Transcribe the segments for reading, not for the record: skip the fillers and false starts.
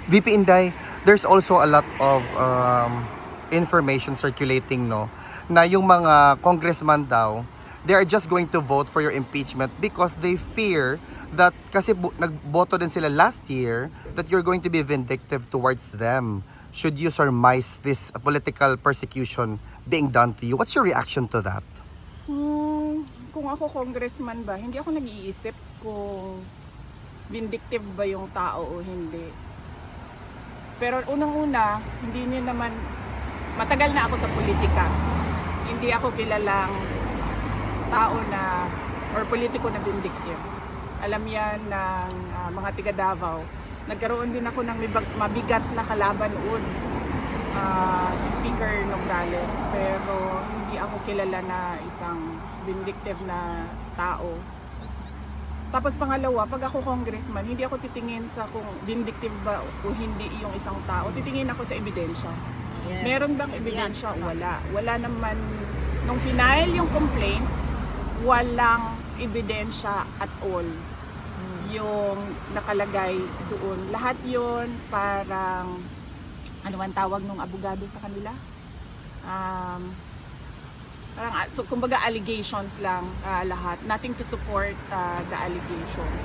VP Inday, there's also a lot of information circulating, no, na yung mga congressman daw, they are just going to vote for your impeachment because they fear that kasi nagboto din sila last year that you're going to be vindictive towards them should you surmise this political persecution being done to you. What's your reaction to that? Kung ako congressman ba, hindi ako nag-iisip kung vindictive ba yung tao o hindi. Pero unang-una, hindi niyo naman, matagal na ako sa politika. Hindi ako kilalang tao na, or politiko na vindictive. Alam yan ng mga tiga Davao. Nagkaroon din ako ng mabigat na kalaban noon, si Speaker Nograles. Pero hindi ako kilala na isang vindictive na tao. Tapos pangalawa, pag ako congressman, hindi ako titingin sa kung vindictive ba o hindi yung isang tao. Titingin ako sa ebidensya. Yes. Meron bang ebidensya? Wala. Wala naman. Nung final yung complaints, walang ebidensya at all yung nakalagay doon. Lahat yon parang, ano man tawag nung abogado sa kanila? Parang, so kumbaga allegations lang lahat. Nothing to support the allegations.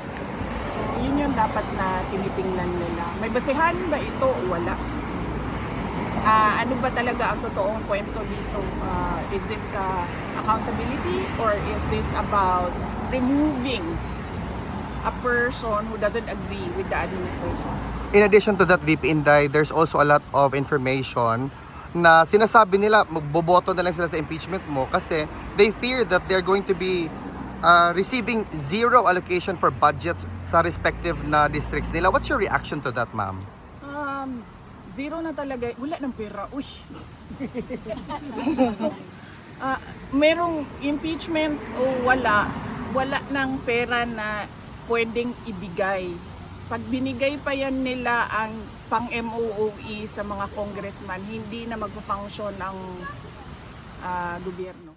So yun yung dapat na tinitingnan nila. May basehan ba ito? Wala. Ano ba talaga ang totoong kwento dito? Is this accountability or is this about removing a person who doesn't agree with the administration? In addition to that, VP Inday, there's also a lot of information na sinasabi nila magboboto na lang sila sa impeachment mo kasi they fear that they're going to be receiving zero allocation for budgets sa respective na districts nila. What's your reaction to that, ma'am? Zero na talaga. Wala ng pera. Uy! Merong impeachment o wala ng pera na pwedeng ibigay. Pag binigay pa yan nila ang pang-MOOE sa mga congressman, hindi na magpa-function ang gobyerno.